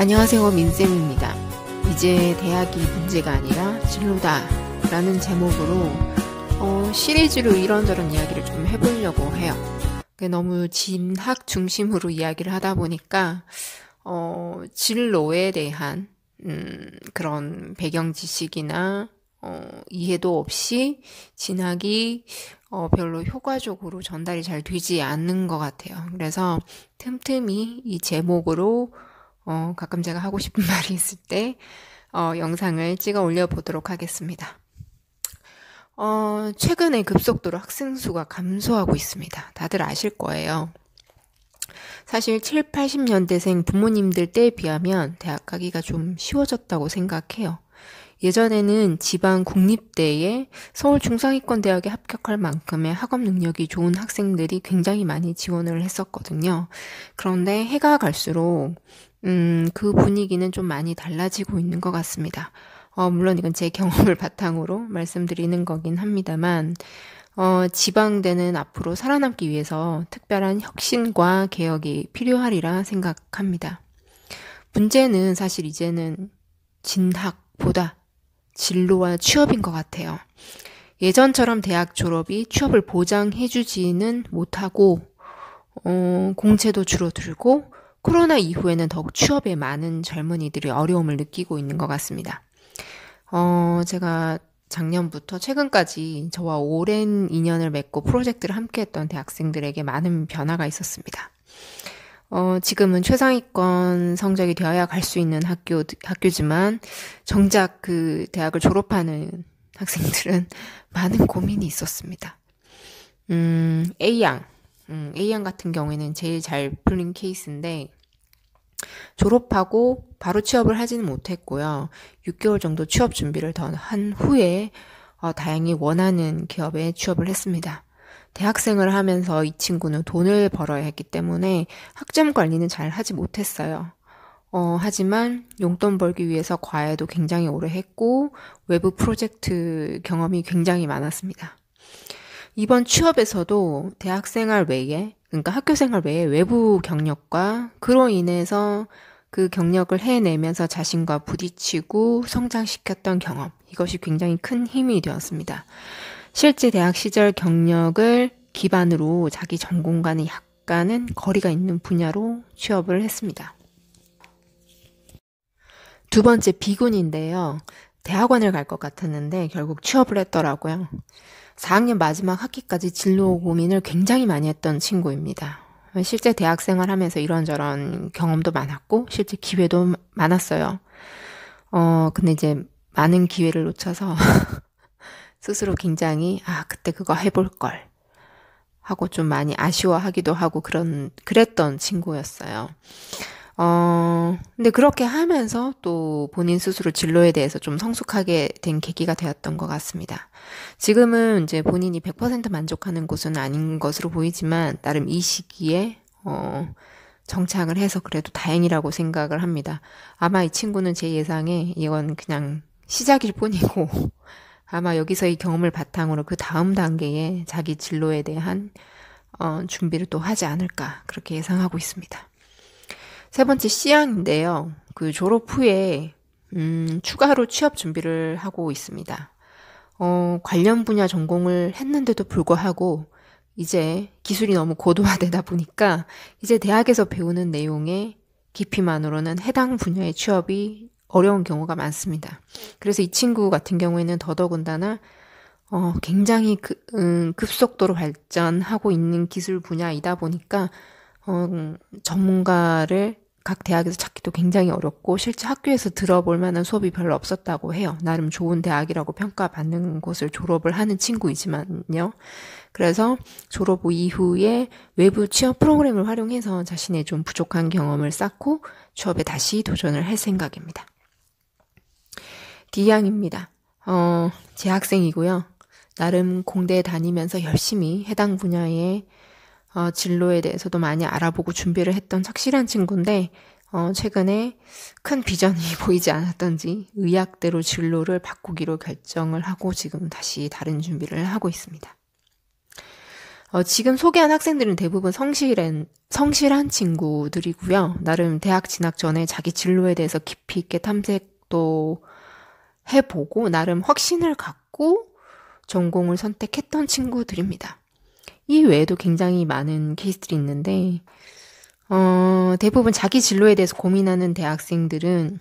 안녕하세요, 민쌤입니다. 이제 대학이 문제가 아니라 진로다 라는 제목으로 시리즈로 이런저런 이야기를 좀 해보려고 해요. 너무 진학 중심으로 이야기를 하다 보니까 진로에 대한 그런 배경 지식이나 이해도 없이 진학이 별로 효과적으로 전달이 잘 되지 않는 것 같아요. 그래서 틈틈이 이 제목으로 가끔 제가 하고 싶은 말이 있을 때 영상을 찍어 올려보도록 하겠습니다. 최근에 급속도로 학생 수가 감소하고 있습니다. 다들 아실 거예요. 사실 7, 80년대생 부모님들 때에 비하면 대학 가기가 좀 쉬워졌다고 생각해요. 예전에는 지방 국립대에 서울 중상위권 대학에 합격할 만큼의 학업 능력이 좋은 학생들이 굉장히 많이 지원을 했었거든요. 그런데 해가 갈수록 그 분위기는 좀 많이 달라지고 있는 것 같습니다. 물론 이건 제 경험을 바탕으로 말씀드리는 거긴 합니다만, 지방대는 앞으로 살아남기 위해서 특별한 혁신과 개혁이 필요하리라 생각합니다. 문제는 사실 이제는 진학보다 진로와 취업인 것 같아요. 예전처럼 대학 졸업이 취업을 보장해주지는 못하고, 공채도 줄어들고, 코로나 이후에는 더욱 취업에 많은 젊은이들이 어려움을 느끼고 있는 것 같습니다. 제가 작년부터 최근까지 저와 오랜 인연을 맺고 프로젝트를 함께했던 대학생들에게 많은 변화가 있었습니다. 지금은 최상위권 성적이 되어야 갈 수 있는 학교지만 정작 그 대학을 졸업하는 학생들은 많은 고민이 있었습니다. A양 같은 경우에는 제일 잘 풀린 케이스인데 졸업하고 바로 취업을 하지는 못했고요. 6개월 정도 취업 준비를 더 한 후에 다행히 원하는 기업에 취업을 했습니다. 대학생을 하면서 이 친구는 돈을 벌어야 했기 때문에 학점 관리는 잘 하지 못했어요. 하지만 용돈 벌기 위해서 과외도 굉장히 오래 했고 외부 프로젝트 경험이 굉장히 많았습니다. 이번 취업에서도 대학생활 외에, 그러니까 학교생활 외에 외부 경력과 그로 인해서 그 경력을 해내면서 자신과 부딪히고 성장시켰던 경험, 이것이 굉장히 큰 힘이 되었습니다. 실제 대학 시절 경력을 기반으로 자기 전공과는 약간은 거리가 있는 분야로 취업을 했습니다. 두 번째 B군인데요. 대학원을 갈 것 같았는데 결국 취업을 했더라고요. 4학년 마지막 학기까지 진로 고민을 굉장히 많이 했던 친구입니다. 실제 대학 생활하면서 이런저런 경험도 많았고 실제 기회도 많았어요. 근데 이제 많은 기회를 놓쳐서 스스로 굉장히 그때 그거 해볼 걸 하고 좀 많이 아쉬워하기도 하고 그랬던 친구였어요. 근데 그렇게 하면서 또 본인 스스로 진로에 대해서 좀 성숙하게 된 계기가 되었던 것 같습니다. 지금은 이제 본인이 100% 만족하는 곳은 아닌 것으로 보이지만 나름 이 시기에 정착을 해서 그래도 다행이라고 생각을 합니다. 아마 이 친구는 제 예상에 이건 그냥 시작일 뿐이고 아마 여기서 이 경험을 바탕으로 그 다음 단계에 자기 진로에 대한 준비를 또 하지 않을까 그렇게 예상하고 있습니다. 세 번째 C양인데요. 그 졸업 후에 추가로 취업 준비를 하고 있습니다. 관련 분야 전공을 했는데도 불구하고 이제 기술이 너무 고도화되다 보니까 이제 대학에서 배우는 내용의 깊이만으로는 해당 분야의 취업이 어려운 경우가 많습니다. 그래서 이 친구 같은 경우에는 더더군다나 굉장히 급속도로 발전하고 있는 기술 분야이다 보니까 전문가를 각 대학에서 찾기도 굉장히 어렵고 실제 학교에서 들어볼 만한 수업이 별로 없었다고 해요. 나름 좋은 대학이라고 평가받는 곳을 졸업을 하는 친구이지만요. 그래서 졸업 이후에 외부 취업 프로그램을 활용해서 자신의 좀 부족한 경험을 쌓고 취업에 다시 도전을 할 생각입니다. D양입니다. 재학생이고요. 나름 공대에 다니면서 열심히 해당 분야의 진로에 대해서도 많이 알아보고 준비를 했던 착실한 친구인데 최근에 큰 비전이 보이지 않았던지 의학대로 진로를 바꾸기로 결정을 하고 지금 다시 다른 준비를 하고 있습니다. 지금 소개한 학생들은 대부분 성실한 친구들이고요. 나름 대학 진학 전에 자기 진로에 대해서 깊이 있게 탐색도 해보고, 나름 확신을 갖고 전공을 선택했던 친구들입니다. 이 외에도 굉장히 많은 케이스들이 있는데, 대부분 자기 진로에 대해서 고민하는 대학생들은,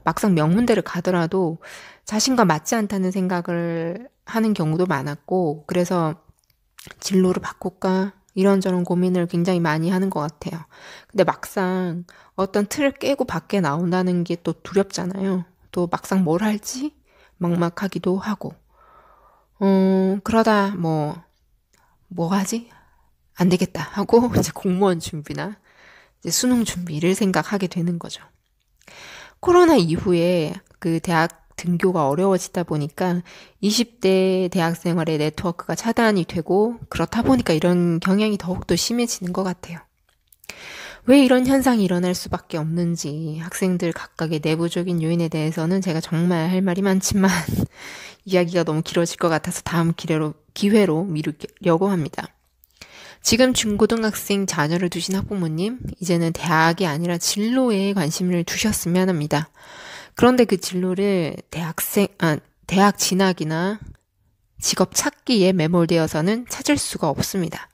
막상 명문대를 가더라도 자신과 맞지 않다는 생각을 하는 경우도 많았고, 그래서 진로를 바꿀까? 이런저런 고민을 굉장히 많이 하는 것 같아요. 근데 막상 어떤 틀을 깨고 밖에 나온다는 게 또 두렵잖아요. 또 막상 뭘 할지 막막하기도 하고. 그러다 뭐 하지? 안 되겠다 하고 이제 공무원 준비나 이제 수능 준비를 생각하게 되는 거죠. 코로나 이후에 그 대학 등교가 어려워지다 보니까 20대 대학 생활의 네트워크가 차단이 되고, 그렇다 보니까 이런 경향이 더욱더 심해지는 것 같아요. 왜 이런 현상이 일어날 수밖에 없는지, 학생들 각각의 내부적인 요인에 대해서는 제가 정말 할 말이 많지만 이야기가 너무 길어질 것 같아서 다음 기회로 미루려고 합니다. 지금 중고등학생 자녀를 두신 학부모님, 이제는 대학이 아니라 진로에 관심을 두셨으면 합니다. 그런데 그 진로를 대학 진학이나 직업 찾기에 매몰되어서는 찾을 수가 없습니다.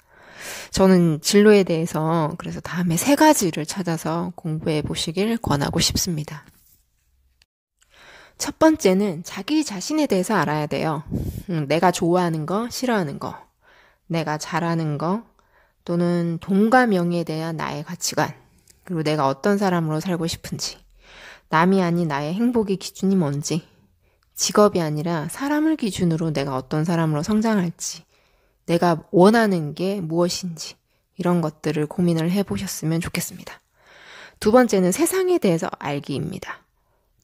저는 진로에 대해서 그래서 다음에 3가지를 찾아서 공부해 보시길 권하고 싶습니다. 첫 번째는 자기 자신에 대해서 알아야 돼요. 내가 좋아하는 거, 싫어하는 거, 내가 잘하는 거, 또는 돈과 명예에 대한 나의 가치관, 그리고 내가 어떤 사람으로 살고 싶은지, 남이 아닌 나의 행복의 기준이 뭔지, 직업이 아니라 사람을 기준으로 내가 어떤 사람으로 성장할지, 내가 원하는 게 무엇인지, 이런 것들을 고민을 해보셨으면 좋겠습니다. 두 번째는 세상에 대해서 알기입니다.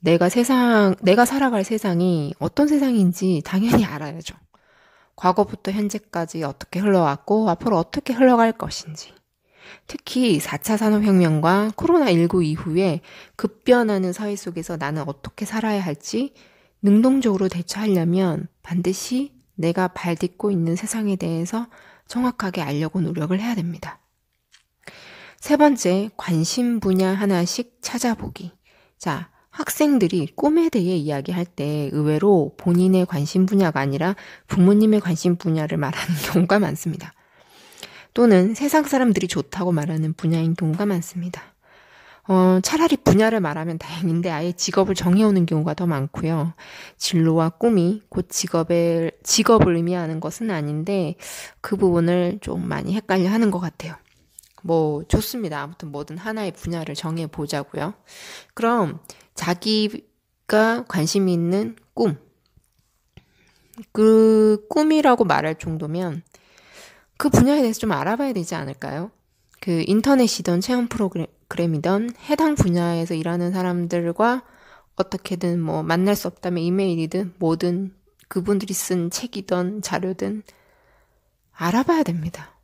내가 살아갈 세상이 어떤 세상인지 당연히 알아야죠. 과거부터 현재까지 어떻게 흘러왔고 앞으로 어떻게 흘러갈 것인지. 특히 4차 산업혁명과 코로나19 이후에 급변하는 사회 속에서 나는 어떻게 살아야 할지 능동적으로 대처하려면 반드시 내가 발 딛고 있는 세상에 대해서 정확하게 알려고 노력을 해야 됩니다. 세 번째, 관심 분야 하나씩 찾아보기. 자, 학생들이 꿈에 대해 이야기할 때 의외로 본인의 관심 분야가 아니라 부모님의 관심 분야를 말하는 경우가 많습니다. 또는 세상 사람들이 좋다고 말하는 분야인 경우가 많습니다. 차라리 분야를 말하면 다행인데 아예 직업을 정해오는 경우가 더 많고요. 진로와 꿈이 곧 직업을 의미하는 것은 아닌데 그 부분을 좀 많이 헷갈려 하는 것 같아요. 좋습니다. 아무튼 뭐든 하나의 분야를 정해보자고요. 그럼 자기가 관심 있는 꿈, 그 꿈이라고 말할 정도면 그 분야에 대해서 좀 알아봐야 되지 않을까요? 그 인터넷이든 체험 프로그램이든 해당 분야에서 일하는 사람들과 어떻게든 만날 수 없다면 이메일이든 뭐든 그분들이 쓴 책이든 자료든 알아봐야 됩니다.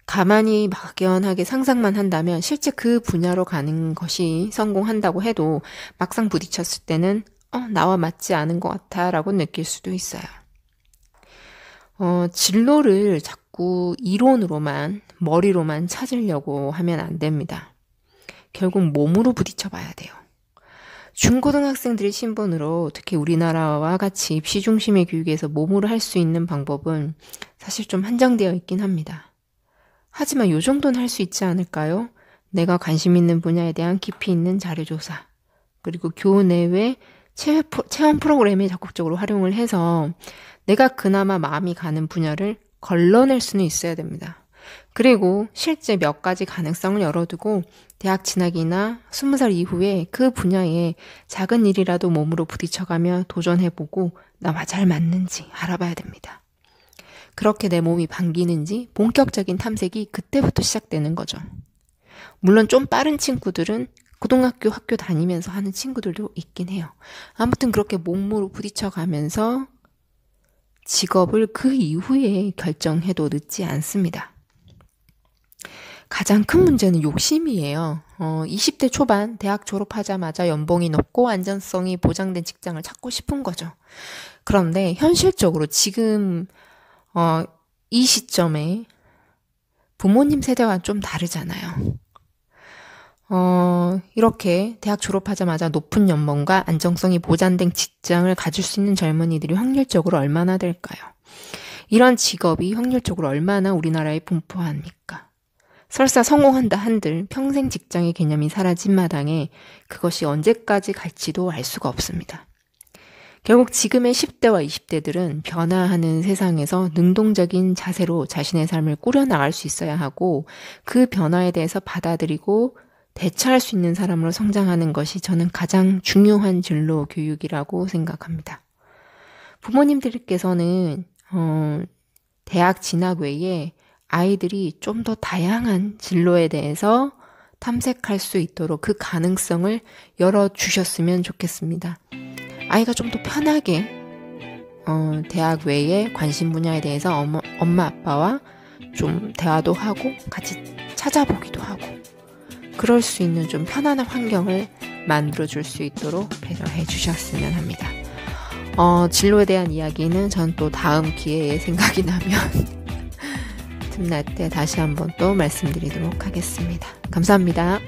가만히 막연하게 상상만 한다면 실제 그 분야로 가는 것이 성공한다고 해도 막상 부딪혔을 때는 나와 맞지 않은 것 같아 라고 느낄 수도 있어요. 진로를 자꾸 이론으로만, 머리로만 찾으려고 하면 안 됩니다. 결국 몸으로 부딪혀 봐야 돼요. 중고등학생들의 신분으로 특히 우리나라와 같이 입시 중심의 교육에서 몸으로 할 수 있는 방법은 사실 좀 한정되어 있긴 합니다. 하지만 요 정도는 할 수 있지 않을까요? 내가 관심 있는 분야에 대한 깊이 있는 자료조사, 그리고 교내 외 체험 프로그램에 적극적으로 활용을 해서 내가 그나마 마음이 가는 분야를 걸러낼 수는 있어야 됩니다. 그리고 실제 몇 가지 가능성을 열어두고 대학 진학이나 20살 이후에 그 분야에 작은 일이라도 몸으로 부딪혀가며 도전해보고 나와 잘 맞는지 알아봐야 됩니다. 그렇게 내 몸이 반기는지 본격적인 탐색이 그때부터 시작되는 거죠. 물론 좀 빠른 친구들은 고등학교 학교 다니면서 하는 친구들도 있긴 해요. 아무튼 그렇게 몸으로 부딪혀가면서 직업을 그 이후에 결정해도 늦지 않습니다. 가장 큰 문제는 욕심이에요. 20대 초반 대학 졸업하자마자 연봉이 높고 안전성이 보장된 직장을 찾고 싶은 거죠. 그런데 현실적으로 지금 이 시점에 부모님 세대와 좀 다르잖아요. 이렇게 대학 졸업하자마자 높은 연봉과 안정성이 보장된 직장을 가질 수 있는 젊은이들이 확률적으로 얼마나 될까요? 이런 직업이 확률적으로 얼마나 우리나라에 분포합니까? 설사 성공한다 한들 평생 직장의 개념이 사라진 마당에 그것이 언제까지 갈지도 알 수가 없습니다. 결국 지금의 10대와 20대들은 변화하는 세상에서 능동적인 자세로 자신의 삶을 꾸려나갈 수 있어야 하고 그 변화에 대해서 받아들이고 대처할 수 있는 사람으로 성장하는 것이 저는 가장 중요한 진로 교육이라고 생각합니다. 부모님들께서는 대학 진학 외에 아이들이 좀 더 다양한 진로에 대해서 탐색할 수 있도록 그 가능성을 열어주셨으면 좋겠습니다. 아이가 좀 더 편하게 대학 외에 관심 분야에 대해서 엄마 아빠와 좀 대화도 하고 같이 찾아보기도 하고 그럴 수 있는 좀 편안한 환경을 만들어줄 수 있도록 배려해 주셨으면 합니다. 진로에 대한 이야기는 전 또 다음 기회에 생각이 나면 틈날 때 다시 한번 또 말씀드리도록 하겠습니다. 감사합니다.